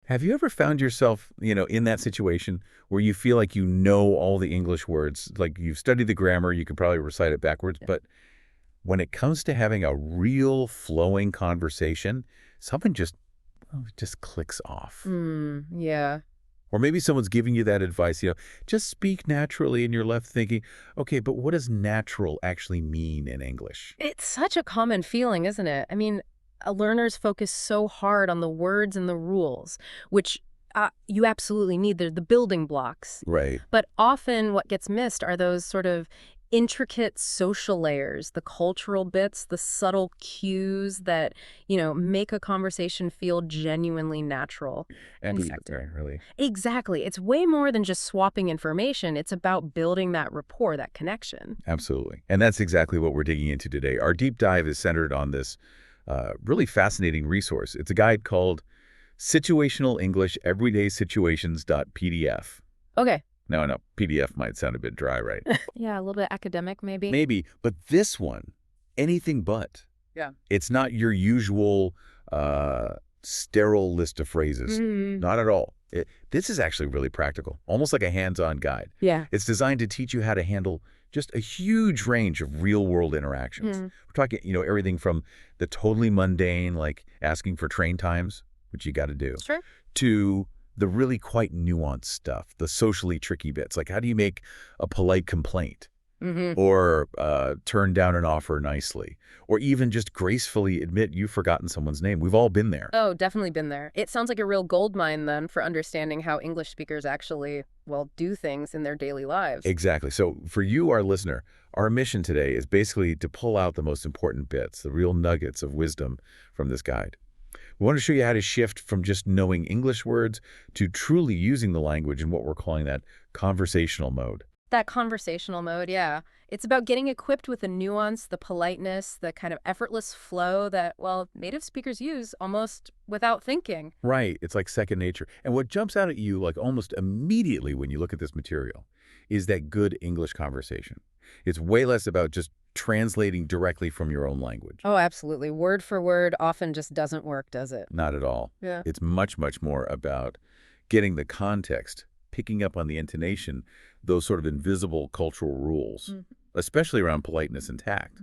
Have you ever found yourself, in that situation where you feel like you know all the English words, like you've studied the grammar, you could probably recite it backwards, but when it comes to having a real flowing conversation, something just clicks off. Yeah. Or maybe someone's giving you that advice, just speak naturally, and you're left thinking, okay, but what does natural actually mean in English? It's such a common feeling, isn't it? I mean, learners focus so hard on the words and the rules, which you absolutely need. They're the building blocks. Right. But often what gets missed are those sort of intricate social layers, the cultural bits, the subtle cues that, make a conversation feel genuinely natural. And In be fact, there, really. exactly. It's way more than just swapping information. It's about building that rapport, that connection. Absolutely. And that's exactly what we're digging into today. Our deep dive is centered on this really fascinating resource. It's a guide called Situational English Everyday Situations.pdf. Okay. Now, I know PDF might sound a bit dry, right? Yeah, a little bit academic, maybe. Maybe, but this one, anything but. Yeah. It's not your usual sterile list of phrases. Not at all. This is actually really practical, almost like a hands-on guide. Yeah. It's designed to teach you how to handle just a huge range of real-world interactions. We're talking, everything from the totally mundane, like asking for train times, which you got to do, Sure. to the really quite nuanced stuff, the socially tricky bits, like how do you make a polite complaint or turn down an offer nicely, or even just gracefully admit you've forgotten someone's name. We've all been there. Oh, definitely been there. It sounds like a real goldmine then for understanding how English speakers actually, well, do things in their daily lives. Exactly. So for you, our listener, our mission today is basically to pull out the most important bits, the real nuggets of wisdom from this guide. We want to show you how to shift from just knowing English words to truly using the language in what we're calling that conversational mode. That conversational mode, yeah. It's about getting equipped with the nuance, the politeness, the kind of effortless flow that, well, native speakers use almost without thinking. Right. It's like second nature. And what jumps out at you like almost immediately when you look at this material is that good English conversation. It's way less about just translating directly from your own language. Oh, absolutely. Word for word often just doesn't work, does it? Not at all. Yeah. It's much, much more about getting the context, picking up on the intonation, those sort of invisible cultural rules, especially around politeness and tact.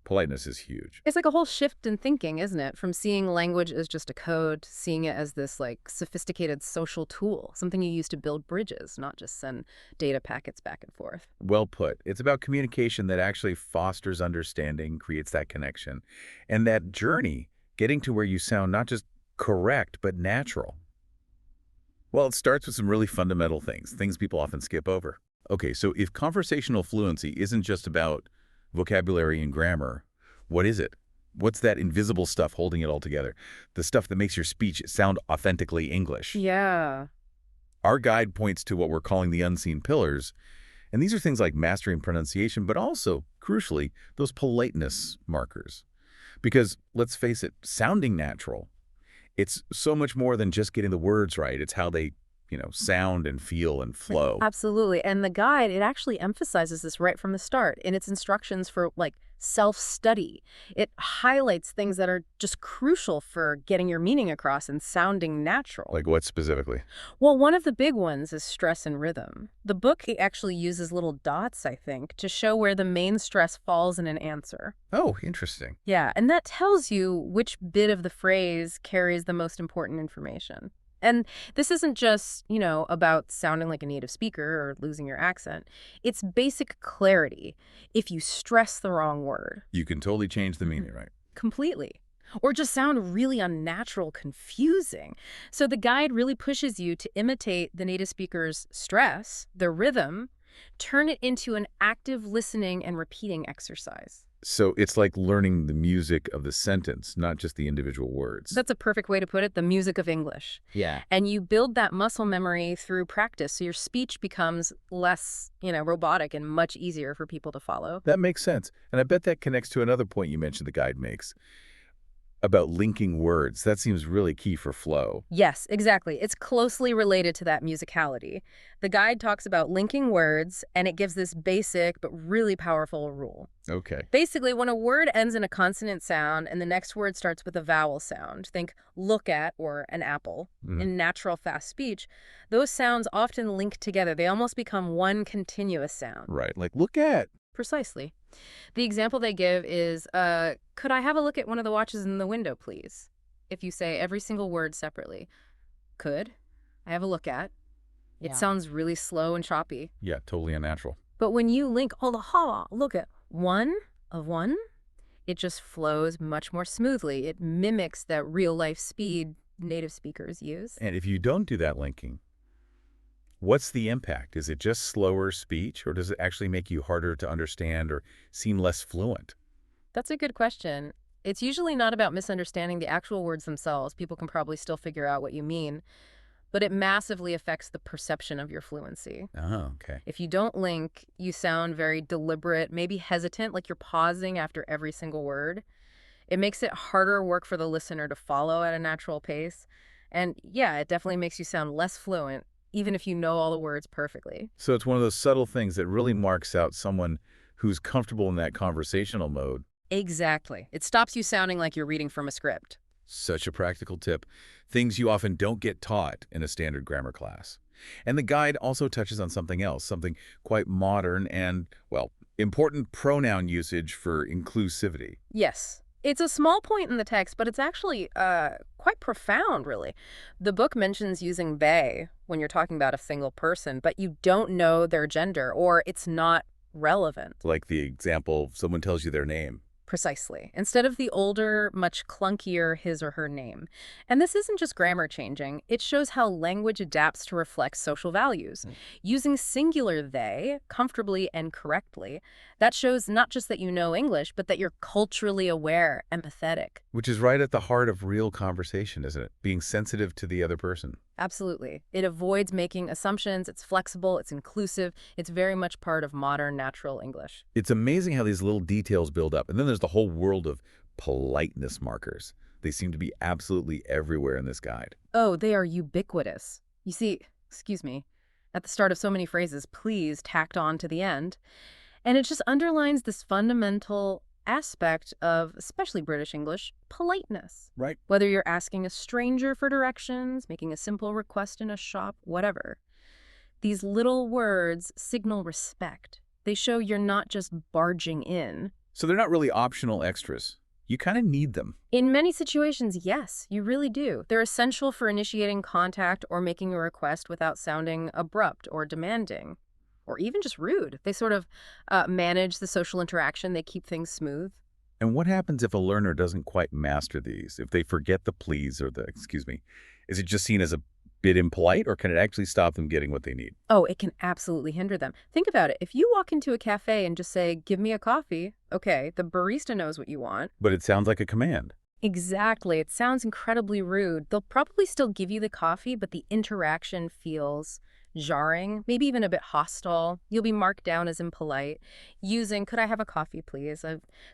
Politeness is huge. It's like a whole shift in thinking, isn't it? From seeing language as just a code, seeing it as this like sophisticated social tool, something you use to build bridges, not just send data packets back and forth. Well put. It's about communication that actually fosters understanding, creates that connection, and that journey, getting to where you sound not just correct, but natural. Well, it starts with some really fundamental things people often skip over. Okay, so if conversational fluency isn't just about vocabulary and grammar, what is it? What's that invisible stuff holding it all together? The stuff that makes your speech sound authentically English. Yeah. Our guide points to what we're calling the unseen pillars, and these are things like mastering pronunciation, but also, crucially, those politeness markers. Because, let's face it, sounding natural, it's so much more than just getting the words right. It's how they, sound and feel and flow. Absolutely. And the guide, it actually emphasizes this right from the start in its instructions for like self-study. It highlights things that are just crucial for getting your meaning across and sounding natural. Like what specifically? Well, one of the big ones is stress and rhythm. The book actually uses little dots, I think, to show where the main stress falls in an answer. Oh, interesting. Yeah, and that tells you which bit of the phrase carries the most important information. And this isn't just, about sounding like a native speaker or losing your accent. It's basic clarity. If you stress the wrong word You can totally change the meaning, right? completely, or just sound really unnatural, confusing. So the guide really pushes you to imitate the native speaker's stress, their rhythm, turn it into an active listening and repeating exercise. So it's like learning the music of the sentence, not just the individual words. That's a perfect way to put it, the music of English. Yeah. And you build that muscle memory through practice, so your speech becomes less, robotic and much easier for people to follow. That makes sense. And I bet that connects to another point you mentioned the guide makes. about linking words. That seems really key for flow. Yes, exactly. It's closely related to that musicality. The guide talks about linking words, and it gives this basic but really powerful rule. Okay. Basically, when a word ends in a consonant sound and the next word starts with a vowel sound, think look at or an apple, Mhm. in natural fast speech, those sounds often link together. They almost become one continuous sound. Right. Like, look at. Precisely. The example they give is, could I have a look at one of the watches in the window, please? If you say every single word separately. Could I have a look at? It sounds really slow and choppy. Yeah, totally unnatural. But when you link all the look at one of one, it just flows much more smoothly. It mimics that real life speed native speakers use. And if you don't do that linking, what's the impact? Is it just slower speech, or does it actually make you harder to understand or seem less fluent? That's a good question. It's usually not about misunderstanding the actual words themselves. People can probably still figure out what you mean, but it massively affects the perception of your fluency. Oh, okay. If you don't link, you sound very deliberate, maybe hesitant, like you're pausing after every single word. It makes it harder work for the listener to follow at a natural pace. And yeah, it definitely makes you sound less fluent, even if you know all the words perfectly. So it's one of those subtle things that really marks out someone who's comfortable in that conversational mode. Exactly. It stops you sounding like you're reading from a script. Such a practical tip. Things you often don't get taught in a standard grammar class. And the guide also touches on something else, something quite modern and, well, important pronoun usage for inclusivity. Yes. It's a small point in the text, but it's actually quite profound, really. The book mentions using they when you're talking about a single person, but you don't know their gender, or it's not relevant. Like the example, someone tells you their name. Precisely. Instead of the older, much clunkier his or her name. And this isn't just grammar changing. It shows how language adapts to reflect social values. Using singular they comfortably and correctly, that shows not just that you know English, but that you're culturally aware, empathetic. Which is right at the heart of real conversation, isn't it? Being sensitive to the other person. Absolutely. It avoids making assumptions. It's flexible. It's inclusive. It's very much part of modern natural English. It's amazing how these little details build up. And then there's the whole world of politeness markers. They seem to be absolutely everywhere in this guide. Oh, they are ubiquitous. You see, excuse me, at the start of so many phrases, please tacked on to the end. And it just underlines this fundamental aspect of, especially British English, politeness. Right. Whether you're asking a stranger for directions, making a simple request in a shop, whatever. These little words signal respect. They show you're not just barging in. So they're not really optional extras. You kind of need them. In many situations, yes, you really do. They're essential for initiating contact or making a request without sounding abrupt or demanding, or even just rude. They sort of manage the social interaction. They keep things smooth. And what happens if a learner doesn't quite master these? If they forget the please or the excuse me? Is it just seen as a bit impolite, or can it actually stop them getting what they need? Oh, it can absolutely hinder them. Think about it. If you walk into a cafe and just say, give me a coffee, okay, the barista knows what you want. But it sounds like a command. Exactly. It sounds incredibly rude. They'll probably still give you the coffee, but the interaction feels jarring, maybe even a bit hostile. You'll be marked down as impolite. Using, could I have a coffee, please?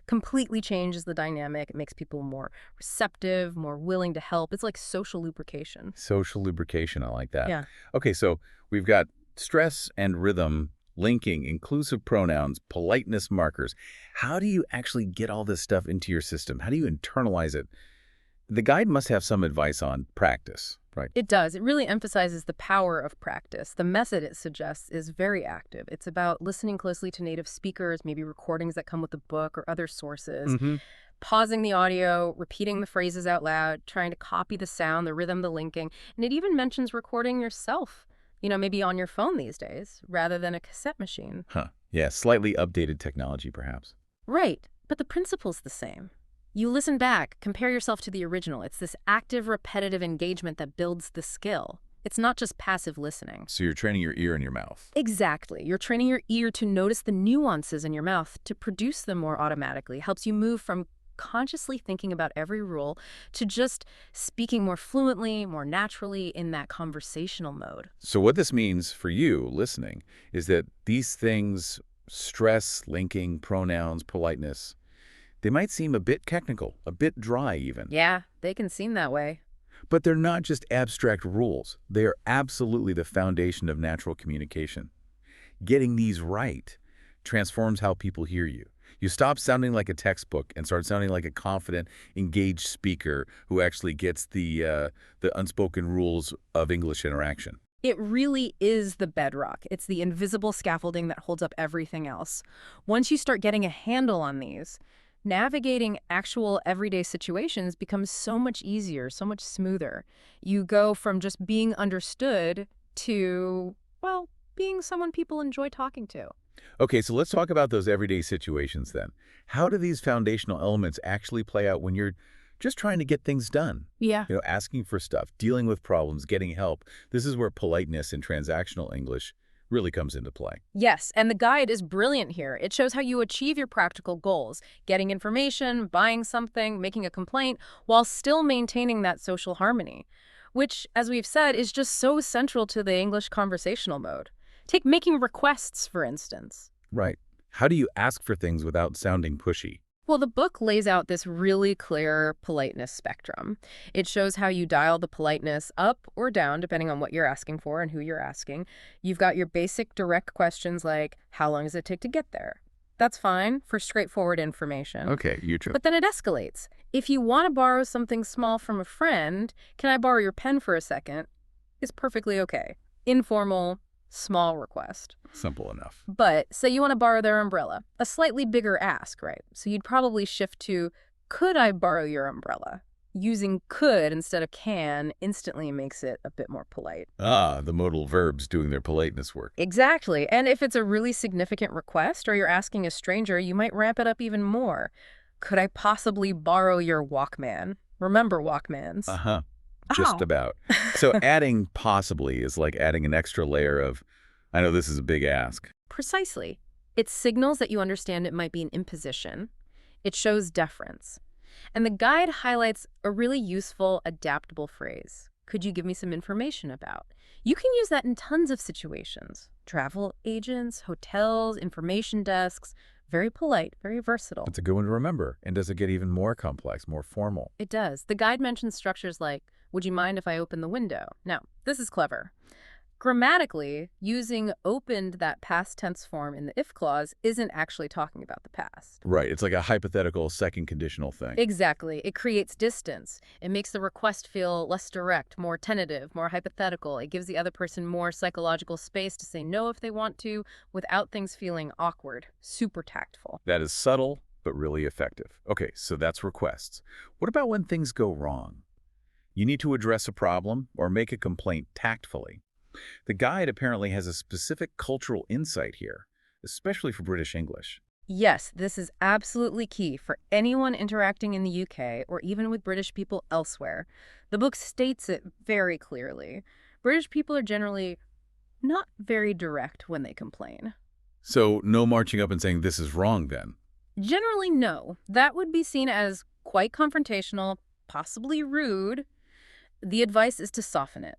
Completely changes the dynamic. It makes people more receptive, more willing to help. It's like social lubrication. Social lubrication, I like that. Yeah. Okay, so we've got stress and rhythm, linking, inclusive pronouns, politeness markers. How do you actually get all this stuff into your system? How do you internalize it? The guide must have some advice on practice, right? It does. It really emphasizes the power of practice. The method it suggests is very active. It's about listening closely to native speakers, maybe recordings that come with the book or other sources, pausing the audio, repeating the phrases out loud, trying to copy the sound, the rhythm, the linking. And it even mentions recording yourself, maybe on your phone these days, rather than a cassette machine. Huh. Yeah, slightly updated technology, perhaps. Right. But the principle's the same. You listen back, compare yourself to the original. It's this active, repetitive engagement that builds the skill. It's not just passive listening. So you're training your ear and your mouth. Exactly. You're training your ear to notice the nuances in your mouth, to produce them more automatically. Helps you move from consciously thinking about every rule to just speaking more fluently, more naturally in that conversational mode. So what this means for you listening is that these things, stress, linking, pronouns, politeness, They might seem a bit technical, a bit dry even. Yeah, they can seem that way. But they're not just abstract rules. They are absolutely the foundation of natural communication. Getting these right transforms how people hear you. You stop sounding like a textbook and start sounding like a confident, engaged speaker who actually gets the unspoken rules of English interaction. It really is the bedrock. It's the invisible scaffolding that holds up everything else. Once you start getting a handle on these, navigating actual everyday situations becomes so much easier, so much smoother. You go from just being understood to, well, being someone people enjoy talking to. Okay, so let's talk about those everyday situations then. How do these foundational elements actually play out when you're just trying to get things done? Yeah. Asking for stuff, dealing with problems, getting help. This is where politeness in transactional English really comes into play. Yes, and the guide is brilliant here. It shows how you achieve your practical goals, getting information, buying something, making a complaint, while still maintaining that social harmony, which, as we've said, is just so central to the English conversational mode. Take making requests, for instance. Right. How do you ask for things without sounding pushy? Well, the book lays out this really clear politeness spectrum. It shows how you dial the politeness up or down depending on what you're asking for and who you're asking. You've got your basic direct questions like, how long does it take to get there? That's fine for straightforward information. Okay, you too. But then it escalates. If you want to borrow something small from a friend, can I borrow your pen for a second? Is perfectly okay. Informal, small request. Simple enough. But say you want to borrow their umbrella, a slightly bigger ask, right? So you'd probably shift to, could I borrow your umbrella? Using could instead of can instantly makes it a bit more polite. Ah, the modal verbs doing their politeness work. Exactly. And if it's a really significant request or you're asking a stranger, you might ramp it up even more. Could I possibly borrow your Walkman? Remember Walkmans. Uh-huh. Just Ow. about. So adding possibly is like adding an extra layer of, I know this is a big ask. Precisely. It signals that you understand it might be an imposition. It shows deference. And the guide highlights a really useful, adaptable phrase. Could you give me some information about? You can use that in tons of situations. Travel agents, hotels, information desks. Very polite, very versatile. It's a good one to remember. And does it get even more complex, more formal? It does. The guide mentions structures like, would you mind if I open the window? Now, this is clever. Grammatically, using opened that past tense form in the if clause isn't actually talking about the past. Right. It's like a hypothetical second conditional thing. Exactly. It creates distance. It makes the request feel less direct, more tentative, more hypothetical. It gives the other person more psychological space to say no if they want to without things feeling awkward. Super tactful. That is subtle, but really effective. Okay, so that's requests. What about when things go wrong? You need to address a problem or make a complaint tactfully. The guide apparently has a specific cultural insight here, especially for British English. Yes, this is absolutely key for anyone interacting in the UK or even with British people elsewhere. The book states it very clearly. British people are generally not very direct when they complain. So no marching up and saying this is wrong then. Generally, no. That would be seen as quite confrontational, possibly rude. The advice is to soften it.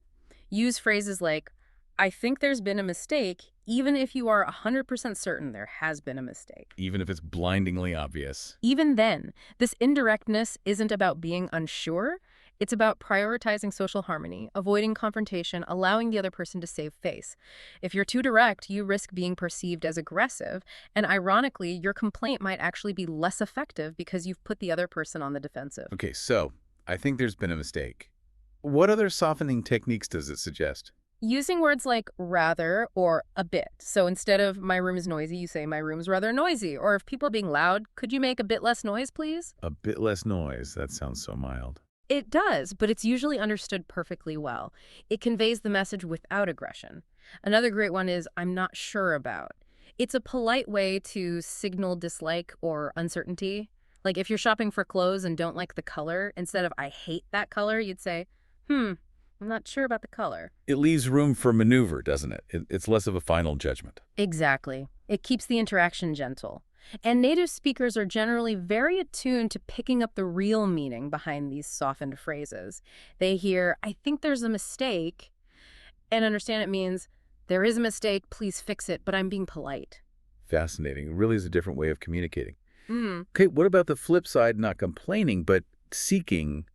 Use phrases like, I think there's been a mistake, even if you are 100% certain there has been a mistake. Even if it's blindingly obvious. Even then, this indirectness isn't about being unsure. It's about prioritizing social harmony, avoiding confrontation, allowing the other person to save face. If you're too direct, you risk being perceived as aggressive, and ironically, your complaint might actually be less effective because you've put the other person on the defensive. Okay, so I think there's been a mistake. What other softening techniques does it suggest? Using words like rather or a bit. So instead of my room is noisy, you say my room's rather noisy. Or if people are being loud, could you make a bit less noise, please? A bit less noise. That sounds so mild. It does, but it's usually understood perfectly well. It conveys the message without aggression. Another great one is I'm not sure about. It's a polite way to signal dislike or uncertainty. Like if you're shopping for clothes and don't like the color, instead of I hate that color, you'd say, I'm not sure about the color. It leaves room for maneuver, doesn't it? It's less of a final judgment. Exactly. It keeps the interaction gentle. And native speakers are generally very attuned to picking up the real meaning behind these softened phrases. They hear, I think there's a mistake, and understand it means, there is a mistake, please fix it, but I'm being polite. Fascinating. It really is a different way of communicating. Mm. Okay, what about the flip side, not complaining, but seeking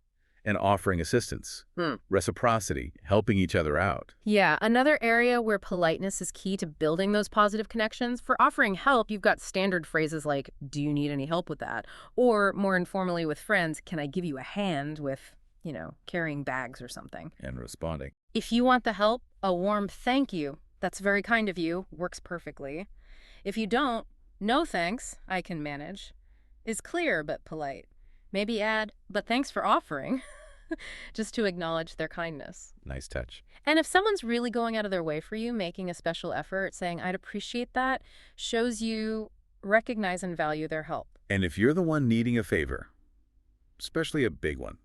and offering assistance? Hmm. Reciprocity, helping each other out. Yeah, another area where politeness is key to building those positive connections. For offering help, you've got standard phrases like, do you need any help with that? Or more informally with friends, can I give you a hand with, carrying bags or something? And responding. If you want the help, a warm thank you, that's very kind of you, works perfectly. If you don't, no thanks, I can manage, is clear but polite. Maybe add, but thanks for offering, just to acknowledge their kindness. Nice touch. And if someone's really going out of their way for you, making a special effort, saying, I'd appreciate that, shows you recognize and value their help. And if you're the one needing a favor, especially a big one,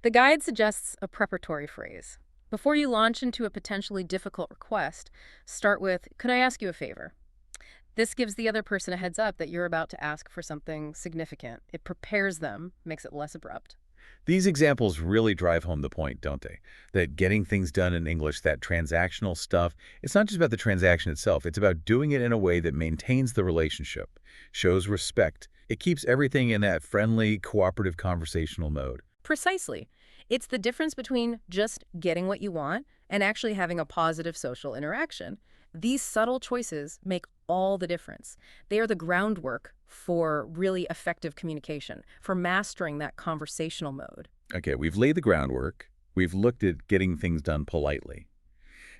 The guide suggests a preparatory phrase. Before you launch into a potentially difficult request, start with, could I ask you a favor? This gives the other person a heads up that you're about to ask for something significant. It prepares them, makes it less abrupt. these examples really drive home the point, don't they? That getting things done in English, that transactional stuff, it's not just about the transaction itself. It's about doing it in a way that maintains the relationship, shows respect. It keeps everything in that friendly, cooperative conversational mode. Precisely. It's the difference between just getting what you want and actually having a positive social interaction. These subtle choices make all the difference. They are the groundwork for really effective communication, for mastering that conversational mode. Okay, we've laid the groundwork. We've looked at getting things done politely.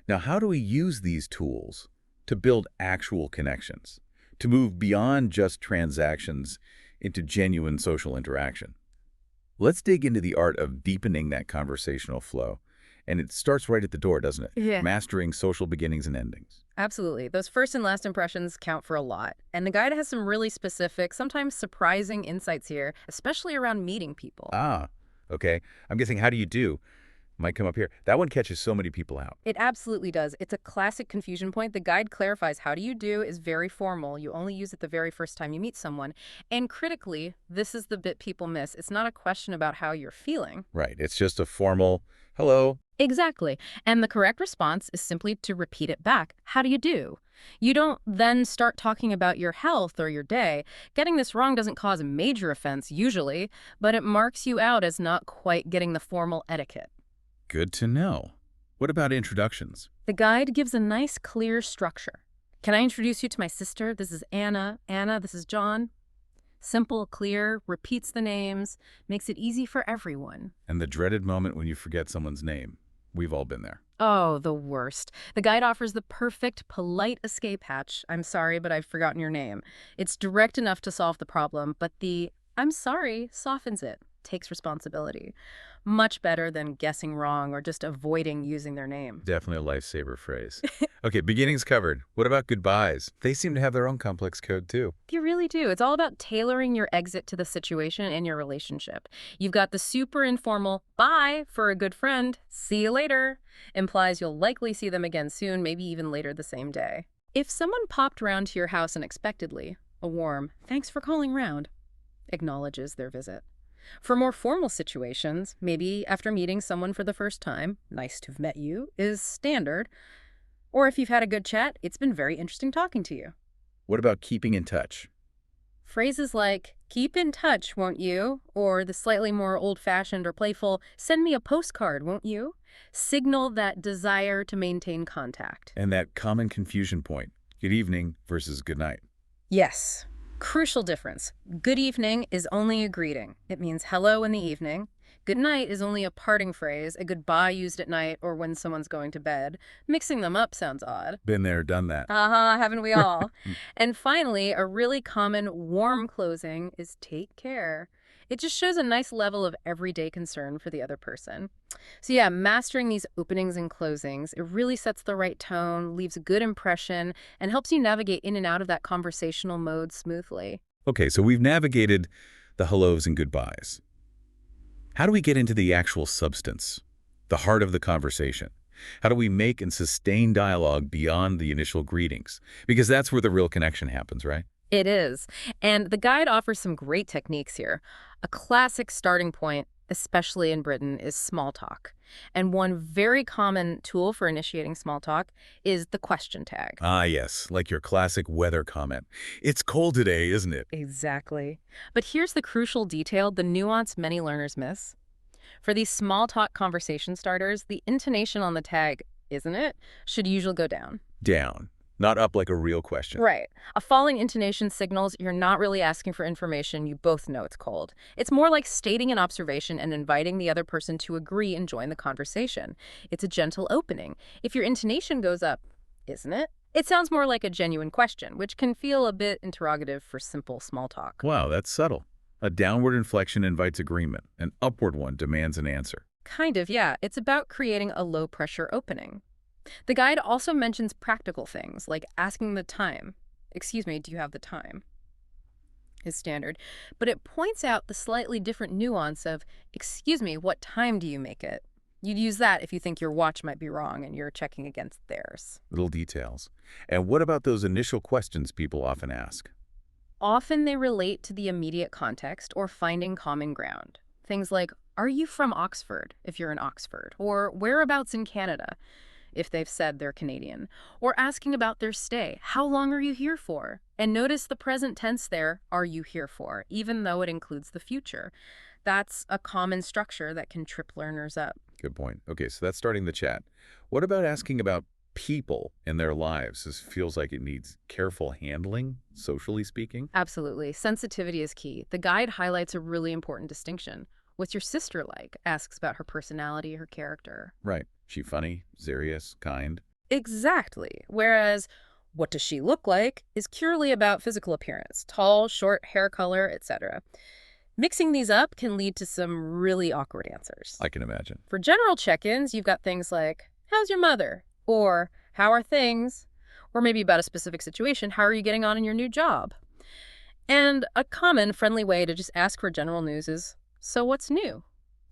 Now, how do we use these tools to build actual connections, to move beyond just transactions into genuine social interaction? Let's dig into the art of deepening that conversational flow. And it starts right at the door, doesn't it? Yeah. Mastering social beginnings and endings. Absolutely. Those first and last impressions count for a lot. And the guide has some really specific, sometimes surprising insights here, especially around meeting people. Ah, okay. I'm guessing how do you do? Might come up here. That one catches so many people out. It absolutely does. It's a classic confusion point. The guide clarifies how do you do is very formal. You only use it the very first time you meet someone. And critically, this is the bit people miss. It's not a question about how you're feeling. Right. It's just a formal, hello. Exactly. And the correct response is simply to repeat it back. How do you do? You don't then start talking about your health or your day. Getting this wrong doesn't cause a major offense, usually, but it marks you out as not quite getting the formal etiquette. Good to know. What about introductions? The guide gives a nice, clear structure. Can I introduce you to my sister? This is Anna. Anna, this is John. Simple, clear, repeats the names, makes it easy for everyone. And the dreaded moment when you forget someone's name. We've all been there. Oh, the worst. The guide offers the perfect, polite escape hatch. I'm sorry, but I've forgotten your name. It's direct enough to solve the problem, but the I'm sorry softens it, takes responsibility. Much better than guessing wrong or just avoiding using their name. Definitely a lifesaver phrase. Okay, beginnings covered. What about goodbyes? They seem to have their own complex code, too. You really do. It's all about tailoring your exit to the situation and your relationship. You've got the super informal, bye for a good friend, see you later, implies you'll likely see them again soon, maybe even later the same day. If someone popped round to your house unexpectedly, a warm, thanks for calling round, acknowledges their visit. For more formal situations, maybe after meeting someone for the first time, nice to have met you, is standard. Or if you've had a good chat, it's been very interesting talking to you. What about keeping in touch? Phrases like, keep in touch, won't you? Or the slightly more old-fashioned or playful, send me a postcard, won't you? Signal that desire to maintain contact. And that common confusion point, good evening versus good night. Yes. Crucial difference. Good evening is only a greeting. It means hello in the evening. Good night is only a parting phrase, a goodbye used at night or when someone's going to bed. Mixing them up sounds odd. Been there, done that. Haven't we all? And finally, a really common warm closing is take care. It just shows a nice level of everyday concern for the other person. So yeah, mastering these openings and closings, it really sets the right tone, leaves a good impression, and helps you navigate in and out of that conversational mode smoothly. Okay, so we've navigated the hellos and goodbyes. How do we get into the actual substance, the heart of the conversation? How do we make and sustain dialogue beyond the initial greetings? Because that's where the real connection happens, right? It is. And the guide offers some great techniques here. A classic starting point, especially in Britain, is small talk. And one very common tool for initiating small talk is the question tag. Ah, yes, like your classic weather comment. It's cold today, isn't it? Exactly. But here's the crucial detail, the nuance many learners miss. For these small talk conversation starters, the intonation on the tag, isn't it, should usually go down. Down, not up like a real question. Right. A falling intonation signals you're not really asking for information, you both know it's cold. It's more like stating an observation and inviting the other person to agree and join the conversation. It's a gentle opening. If your intonation goes up, isn't it? It sounds more like a genuine question, which can feel a bit interrogative for simple small talk. Wow, that's subtle. A downward inflection invites agreement. An upward one demands an answer. Kind of, yeah. It's about creating a low-pressure opening. The guide also mentions practical things, like asking the time. Excuse me, do you have the time? Is standard. But it points out the slightly different nuance of, excuse me, what time do you make it? You'd use that if you think your watch might be wrong and you're checking against theirs. Little details. And what about those initial questions people often ask? Often they relate to the immediate context or finding common ground. Things like, are you from Oxford, if you're in Oxford? Or whereabouts in Canada, if they've said they're Canadian? Or asking about their stay. How long are you here for? And notice the present tense there, are you here for, even though it includes the future. That's a common structure that can trip learners up. Good point. Okay, so that's starting the chat. What about asking about people in their lives? This feels like it needs careful handling, socially speaking. Absolutely. Sensitivity is key. The guide highlights a really important distinction. What's your sister like? Asks about her personality, her character. Right. She funny, serious, kind. Exactly. Whereas, what does she look like is purely about physical appearance. Tall, short, hair color, etc. Mixing these up can lead to some really awkward answers. I can imagine. For general check-ins, you've got things like, how's your mother? Or, how are things? Or maybe about a specific situation, how are you getting on in your new job? And a common, friendly way to just ask for general news is, so what's new?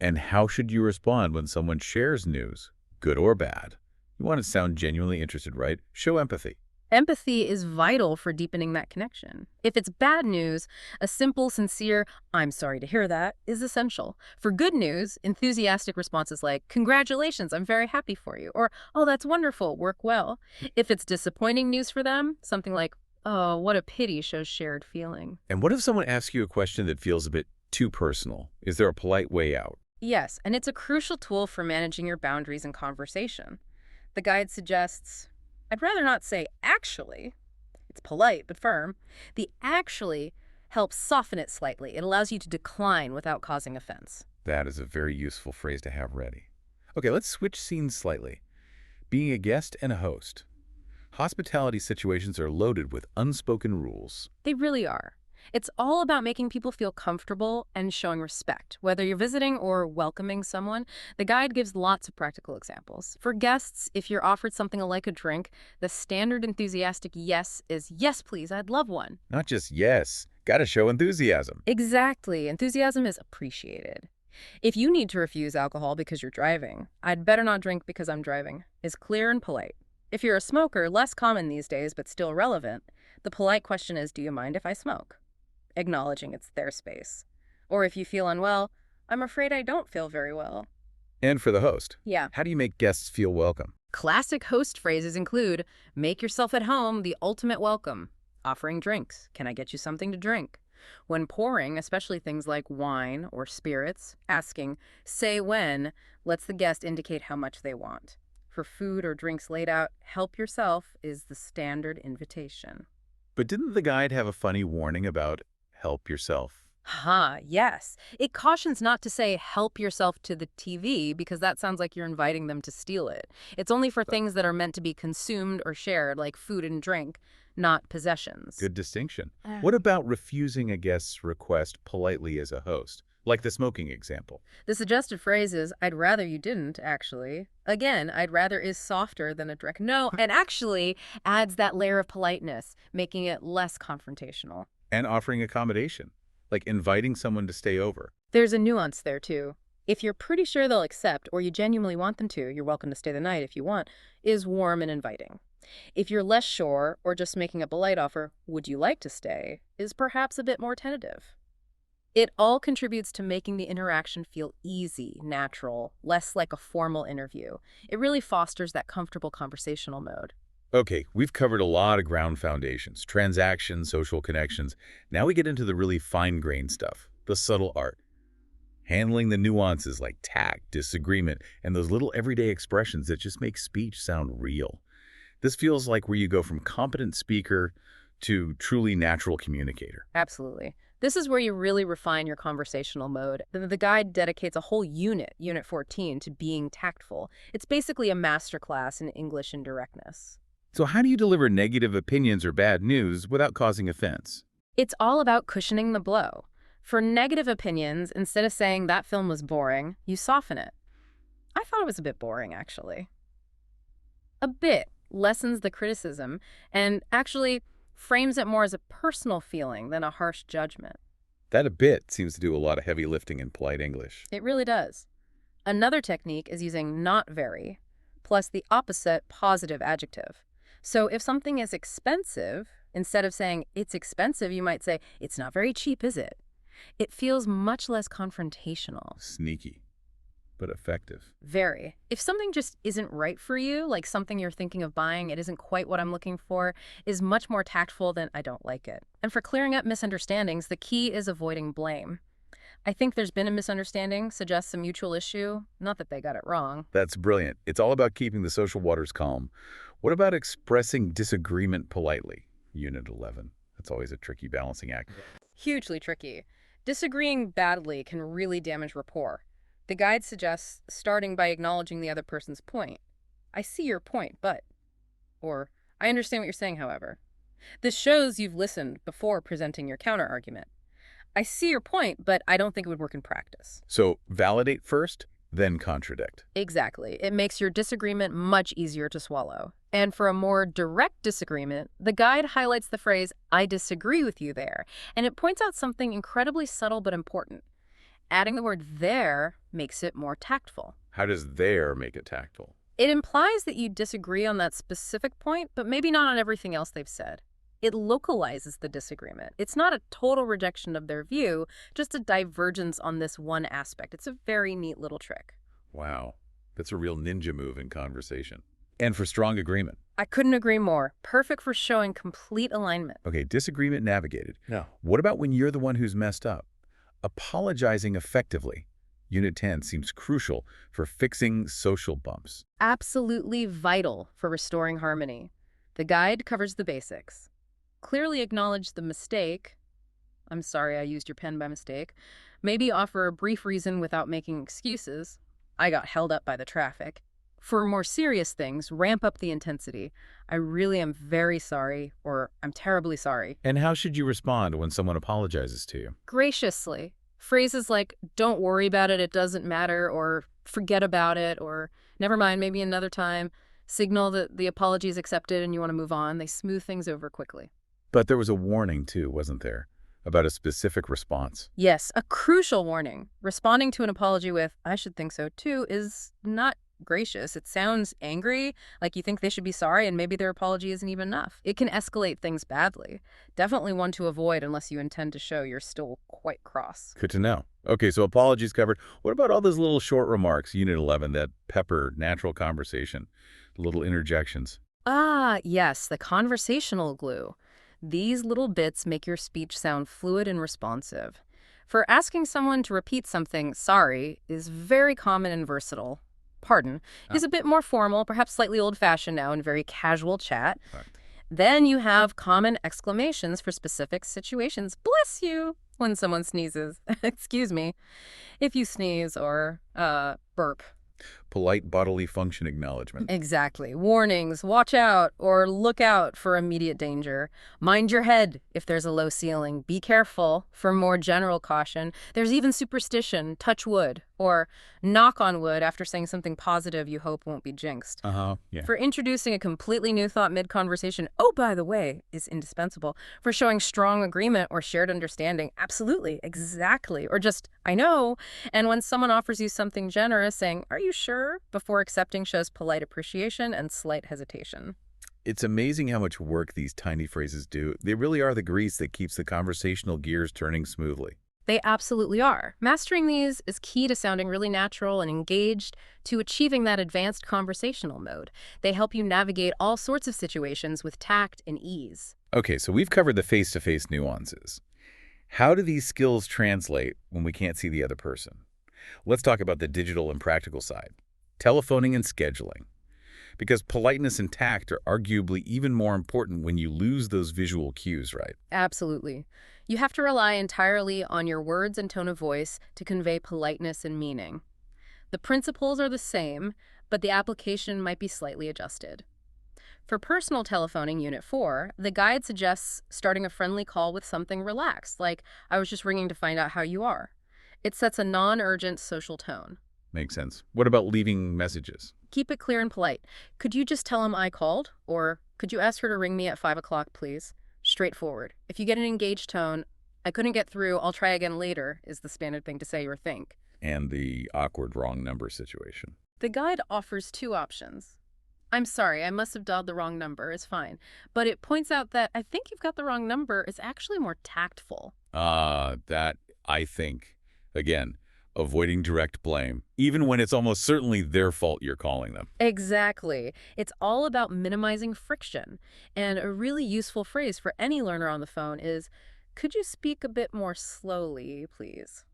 And how should you respond when someone shares news, good or bad? You want to sound genuinely interested, right? Show empathy. Empathy is vital for deepening that connection. If it's bad news, a simple, sincere, I'm sorry to hear that, is essential. For good news, enthusiastic responses like, congratulations, I'm very happy for you, or, oh, that's wonderful, work well. If it's disappointing news for them, something like, oh, what a pity, shows shared feeling. And what if someone asks you a question that feels a bit too personal? Is there a polite way out? Yes, and it's a crucial tool for managing your boundaries in conversation. The guide suggests, I'd rather not say actually. It's polite but firm. The actually helps soften it slightly. It allows you to decline without causing offense. That is a very useful phrase to have ready. Okay, let's switch scenes slightly. Being a guest and a host. Hospitality situations are loaded with unspoken rules. They really are. It's all about making people feel comfortable and showing respect. Whether you're visiting or welcoming someone, the guide gives lots of practical examples. For guests, if you're offered something like a drink, the standard enthusiastic yes is, yes, please, I'd love one. Not just yes, gotta show enthusiasm. Exactly. Enthusiasm is appreciated. If you need to refuse alcohol because you're driving, I'd better not drink because I'm driving, is clear and polite. If you're a smoker, less common these days but still relevant, the polite question is, do you mind if I smoke? Acknowledging it's their space. Or if you feel unwell, I'm afraid I don't feel very well. And for the host, Yeah. how do you make guests feel welcome? Classic host phrases include, make yourself at home, the ultimate welcome. Offering drinks, can I get you something to drink? When pouring, especially things like wine or spirits, asking, say when, lets the guest indicate how much they want. For food or drinks laid out, help yourself is the standard invitation. But didn't the guide have a funny warning about help yourself? Yes. It cautions not to say help yourself to the TV because that sounds like you're inviting them to steal it. It's only for things that are meant to be consumed or shared, like food and drink, not possessions. Good distinction. What about refusing a guest's request politely as a host? Like the smoking example. The suggested phrase is, I'd rather you didn't, actually. Again, I'd rather is softer than a direct no, and actually adds that layer of politeness, making it less confrontational. And offering accommodation, like inviting someone to stay over. There's a nuance there, too. If you're pretty sure they'll accept, or you genuinely want them to, you're welcome to stay the night if you want, is warm and inviting. If you're less sure, or just making a polite offer, would you like to stay, is perhaps a bit more tentative. It all contributes to making the interaction feel easy, natural, less like a formal interview. It really fosters that comfortable conversational mode. Okay, we've covered a lot of ground foundations, transactions, social connections. Now we get into the really fine-grained stuff, the subtle art. Handling the nuances like tact, disagreement, and those little everyday expressions that just make speech sound real. This feels like where you go from competent speaker to truly natural communicator. Absolutely. This is where you really refine your conversational mode. The guide dedicates a whole unit, Unit 14, to being tactful. It's basically a masterclass in English and directness. So how do you deliver negative opinions or bad news without causing offense? It's all about cushioning the blow. For negative opinions, instead of saying that film was boring, you soften it. I thought it was a bit boring, actually. A bit lessens the criticism and actually frames it more as a personal feeling than a harsh judgment. That a bit seems to do a lot of heavy lifting in polite English. It really does. Another technique is using not very, plus the opposite positive adjective. So if something is expensive, instead of saying it's expensive, you might say it's not very cheap, is it? It feels much less confrontational. Sneaky, but effective. Very. If something just isn't right for you, like something you're thinking of buying, it isn't quite what I'm looking for, is much more tactful than I don't like it. And for clearing up misunderstandings, the key is avoiding blame. I think there's been a misunderstanding, suggests a mutual issue. Not that they got it wrong. That's brilliant. It's all about keeping the social waters calm. What about expressing disagreement politely? Unit 11. That's always a tricky balancing act. Hugely tricky. Disagreeing badly can really damage rapport. The guide suggests starting by acknowledging the other person's point. I see your point, but... Or, I understand what you're saying, however. This shows you've listened before presenting your counter-argument. I see your point, but I don't think it would work in practice. So validate first, then contradict. Exactly. It makes your disagreement much easier to swallow. And for a more direct disagreement, the guide highlights the phrase, I disagree with you there, and it points out something incredibly subtle but important. Adding the word there makes it more tactful. How does there make it tactful? It implies that you disagree on that specific point, but maybe not on everything else they've said. It localizes the disagreement. It's not a total rejection of their view, just a divergence on this one aspect. It's a very neat little trick. Wow, that's a real ninja move in conversation. And for strong agreement. I couldn't agree more. Perfect for showing complete alignment. Okay, disagreement navigated. No. What about when you're the one who's messed up? Apologizing effectively. Unit 10 seems crucial for fixing social bumps. Absolutely vital for restoring harmony. The guide covers the basics. Clearly acknowledge the mistake. I'm sorry I used your pen by mistake. Maybe offer a brief reason without making excuses. I got held up by the traffic. For more serious things, ramp up the intensity. I really am very sorry, or I'm terribly sorry. And how should you respond when someone apologizes to you? Graciously. Phrases like, don't worry about it, it doesn't matter, or forget about it, or never mind, maybe another time, signal that the apology is accepted and you want to move on. They smooth things over quickly. But there was a warning, too, wasn't there? About a specific response. Yes, a crucial warning. Responding to an apology with, I should think so too, is not gracious. It sounds angry, like you think they should be sorry and maybe their apology isn't even enough. It can escalate things badly. Definitely one to avoid unless you intend to show you're still quite cross. Good to know. Okay, so apologies covered. What about all those little short remarks, Unit 11, that pepper natural conversation, little interjections? Ah, yes, the conversational glue. These little bits make your speech sound fluid and responsive. For asking someone to repeat something, sorry, is very common and versatile. Pardon, is a bit more formal, perhaps slightly old-fashioned now in very casual chat. Right. Then you have common exclamations for specific situations. Bless you, when someone sneezes. Excuse me, if you sneeze or burp. Polite bodily function acknowledgement. Exactly. Warnings, watch out, or look out for immediate danger. Mind your head if there's a low ceiling. Be careful for more general caution. There's even superstition, touch wood, or knock on wood after saying something positive you hope won't be jinxed. Yeah. For introducing a completely new thought mid-conversation, oh, by the way, is indispensable. For showing strong agreement or shared understanding, absolutely, exactly. Or just, I know. And when someone offers you something generous, saying, are you sure? Before accepting shows polite appreciation and slight hesitation. It's amazing how much work these tiny phrases do. They really are the grease that keeps the conversational gears turning smoothly. They absolutely are. Mastering these is key to sounding really natural and engaged, to achieving that advanced conversational mode. They help you navigate all sorts of situations with tact and ease. Okay, so we've covered the face-to-face nuances. How do these skills translate when we can't see the other person? Let's talk about the digital and practical side. Telephoning and scheduling. Because politeness and tact are arguably even more important when you lose those visual cues, right? Absolutely. You have to rely entirely on your words and tone of voice to convey politeness and meaning. The principles are the same, but the application might be slightly adjusted. For personal telephoning, Unit 4, the guide suggests starting a friendly call with something relaxed, like, "I was just ringing to find out how you are." It sets a non-urgent social tone. Makes sense. What about leaving messages? Keep it clear and polite. "Could you just tell him I called?" Or, "Could you ask her to ring me at 5 o'clock, please?" Straightforward. If you get an engaged tone, "I couldn't get through, I'll try again later," is the standard thing to say or think. And the awkward wrong number situation. The guide offers two options. "I'm sorry, I must have dialed the wrong number," is fine. But it points out that "I think you've got the wrong number" is actually more tactful. That, I think, again, avoiding direct blame, even when it's almost certainly their fault you're calling them. Exactly. It's all about minimizing friction. And a really useful phrase for any learner on the phone is, "Could you speak a bit more slowly, please?"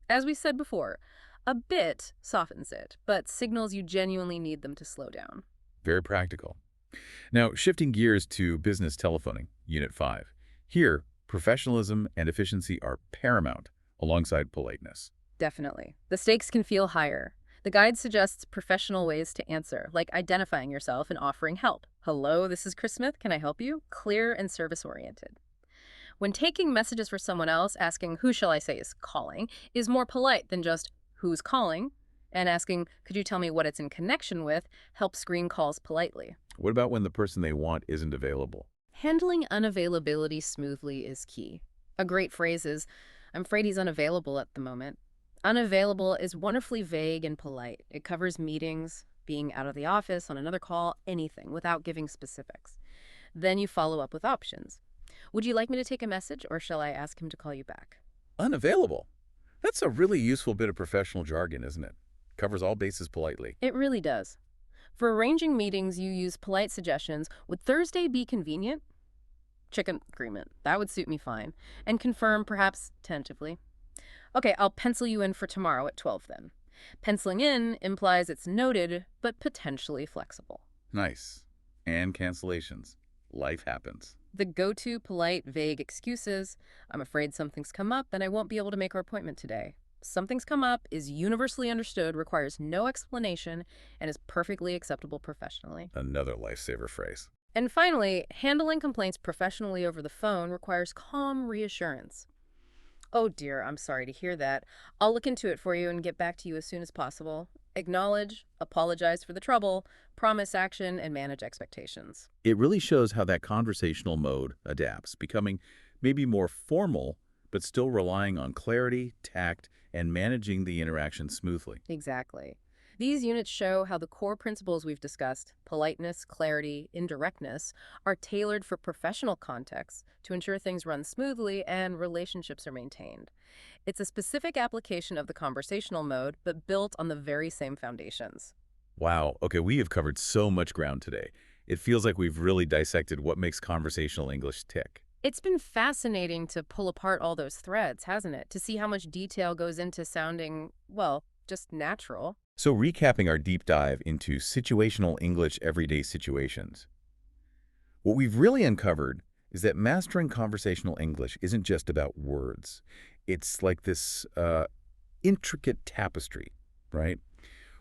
As we said before, a bit softens it, but signals you genuinely need them to slow down. Very practical. Now, shifting gears to business telephoning, Unit 5. Here, professionalism and efficiency are paramount alongside politeness. Definitely. The stakes can feel higher. The guide suggests professional ways to answer, like identifying yourself and offering help. "Hello, this is Chris Smith. Can I help you?" Clear and service-oriented. When taking messages for someone else, asking "who shall I say is calling" is more polite than just "who's calling?" And asking "could you tell me what it's in connection with" helps screen calls politely. What about when the person they want isn't available? Handling unavailability smoothly is key. A great phrase is, "I'm afraid he's unavailable at the moment." Unavailable is wonderfully vague and polite. It covers meetings, being out of the office, on another call, anything, without giving specifics. Then you follow up with options. "Would you like me to take a message, or shall I ask him to call you back?" Unavailable. That's a really useful bit of professional jargon, isn't it? Covers all bases politely. It really does. For arranging meetings, you use polite suggestions. "Would Thursday be convenient?" Chicken agreement. "That would suit me fine." And confirm, perhaps tentatively. "Okay, I'll pencil you in for tomorrow at 12 then." Penciling in implies it's noted, but potentially flexible. Nice. And cancellations. Life happens. The go-to polite, vague excuses: "I'm afraid something's come up and I won't be able to make our appointment today." "Something's come up" is universally understood, requires no explanation, and is perfectly acceptable professionally. Another lifesaver phrase. And finally, handling complaints professionally over the phone requires calm reassurance. "Oh dear, I'm sorry to hear that. I'll look into it for you and get back to you as soon as possible." Acknowledge, apologize for the trouble, promise action, and manage expectations. It really shows how that conversational mode adapts, becoming maybe more formal, but still relying on clarity, tact, and managing the interaction smoothly. Exactly. These units show how the core principles we've discussed, politeness, clarity, indirectness, are tailored for professional contexts to ensure things run smoothly and relationships are maintained. It's a specific application of the conversational mode, but built on the very same foundations. Wow, okay, we have covered so much ground today. It feels like we've really dissected what makes conversational English tick. It's been fascinating to pull apart all those threads, hasn't it? To see how much detail goes into sounding, well, just natural. So recapping our deep dive into situational English everyday situations, what we've really uncovered is that mastering conversational English isn't just about words. It's like this intricate tapestry, right?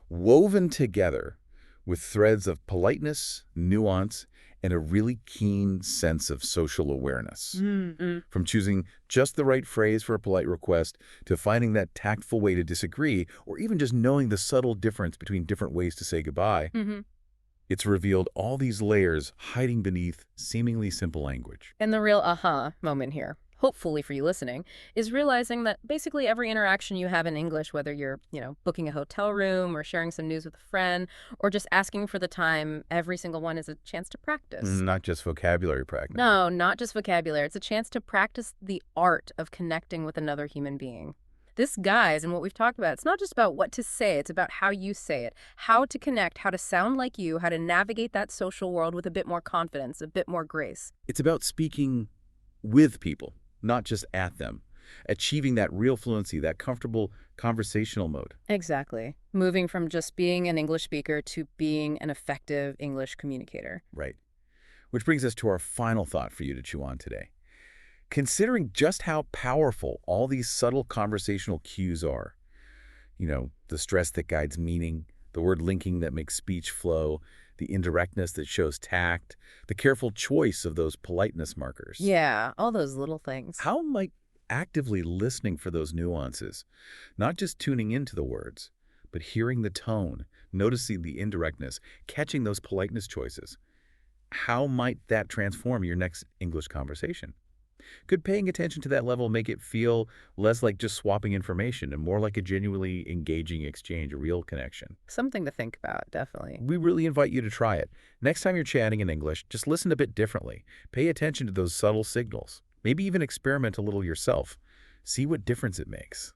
Woven together with threads of politeness, nuance, and a really keen sense of social awareness. From choosing just the right phrase for a polite request to finding that tactful way to disagree, or even just knowing the subtle difference between different ways to say goodbye, it's revealed all these layers hiding beneath seemingly simple language. And the real aha moment here. hopefully for you listening, is realizing that basically every interaction you have in English, whether you're, booking a hotel room or sharing some news with a friend or just asking for the time, every single one is a chance to practice. Not just vocabulary practice. No, not just vocabulary. It's a chance to practice the art of connecting with another human being. This, guys, and what we've talked about, it's not just about what to say, it's about how you say it, how to connect, how to sound like you, how to navigate that social world with a bit more confidence, a bit more grace. It's about speaking with people, not just at them. Achieving that real fluency, that comfortable conversational mode. Exactly. Moving from just being an English speaker to being an effective English communicator. Right. Which brings us to our final thought for you to chew on today. Considering just how powerful all these subtle conversational cues are, the stress that guides meaning, the word linking that makes speech flow, the indirectness that shows tact, the careful choice of those politeness markers. Yeah, all those little things. How might actively listening for those nuances, not just tuning into the words, but hearing the tone, noticing the indirectness, catching those politeness choices, how might that transform your next English conversation? Could paying attention to that level make it feel less like just swapping information and more like a genuinely engaging exchange, a real connection? Something to think about, definitely. We really invite you to try it. Next time you're chatting in English, just listen a bit differently. Pay attention to those subtle signals. Maybe even experiment a little yourself. See what difference it makes.